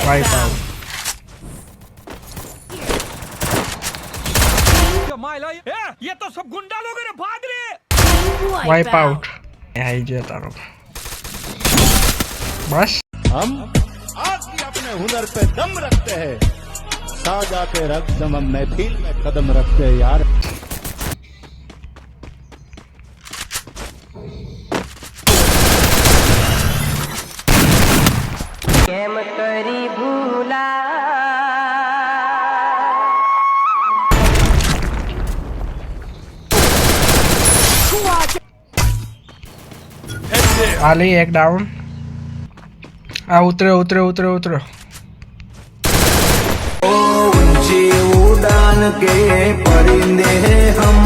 Wipe out ये तो सब गुंडा लोग हैं, भाग रहे। वाइप आउट आई जे तारो बस हम आज भी अपने हुनर पे दम रखते हैं, साजा के रक्तम महफिल में कदम रखते हैं यार। કેમ કરી ભૂલા आली एक डाउन आ उतरे उतरे उतरे उतरे ऊंची उड़ान के परिंदे हम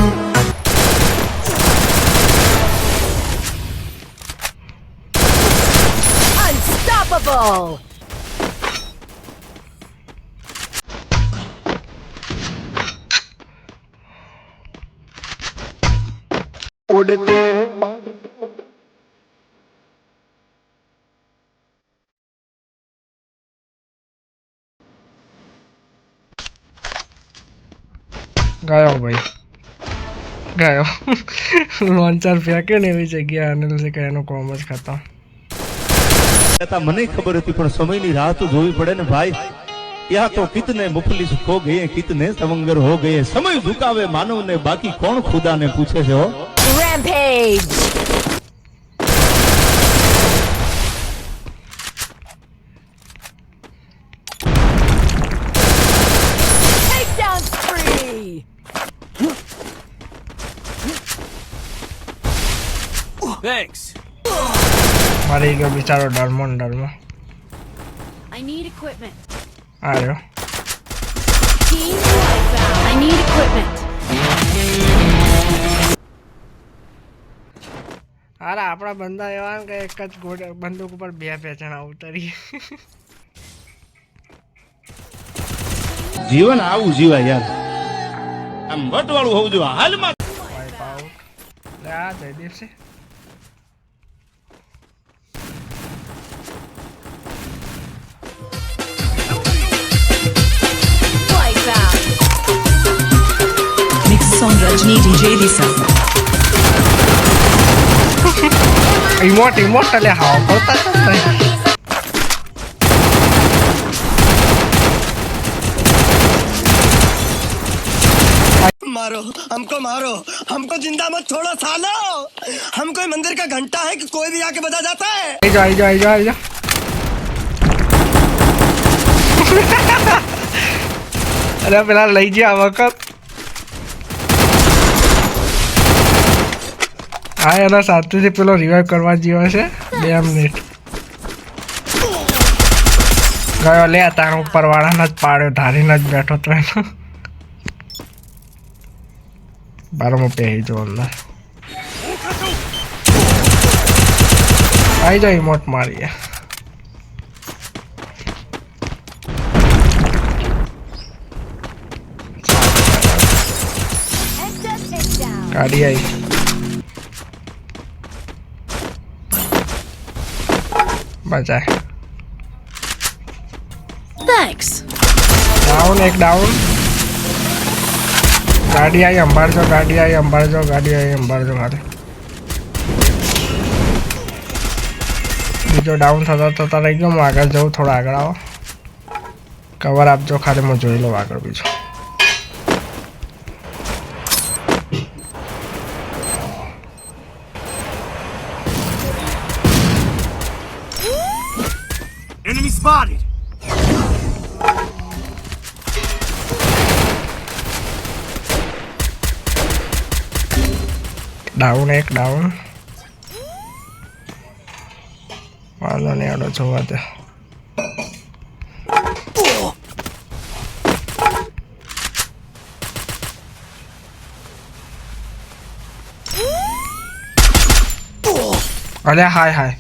Unstoppable! उड़ते गयो भाई गयो लॉन्चर फेंके ने એવી જગ્યા અનિલ से કહેનો કોમ જ ખતમ મને ખબર હતી પણ સમયની રાહ તો જોવી પડે ને ભાઈ। यहाँ तो कितने मुफलिस खो गए, कितने सवंगर हो गए, समय झुकावे मानव ने, बाकी कौन खुदा ने पूछे से हो। Rampage! Takedown spree! Thanks. મારી ગયો બિચારો ડરમોન ડરમાં I need equipment. આવ્યો Team Wipeout. I need equipment. અરે આપણા બંદા એવા કે એક જ બંદૂક ઉપર બે પેચણા ઉતરીએ જીવન આવું જીવાય યાર, આમ વટવાળું હોવું જોઈએ હાલમાં। વાઇપ આઉટ લે આ જયદીપ છે Wipeout. Mixes on Rajni DJ Lisa. ઇમોટ ઇમોટ લે હાવ કરતા હતા मारो हमको जिंदा मत छोड़ो सालो। हम कोई मंदिर का घंटा है कि कोई भी आके बजा जाता है। आई जा आई जा आई जा आई जा अरे પેલા લઈ ગયા વખત આ એના સાથેથી પેલો રિવાઇવ કરવા જેવો છે 2 મિનિટ ગયો લે તાર ઉપર વાળાને જ પાડ્યો ધારીને જ બેઠો તો એનો બારમાં પહેરી જો અંદર આવી જાય ઇમોટ મારીએ Heads up and down. ગાડી આવી બચાય Thanks. डाउन एक डाउन गाड़ी आई अंबार जो गाड़ी आई अंबार जो गाड़ी आई अंबार जो मारे बीजो डाउन थता रही गयो आगे जाऊँ थोड़ा आगे आओ कवर आप जो खाली मैं जोई लो आगे बीजो Enemy spotted. डाउन एक डाउन वालों ने आड़ो जोवा दे अरे हाय हाय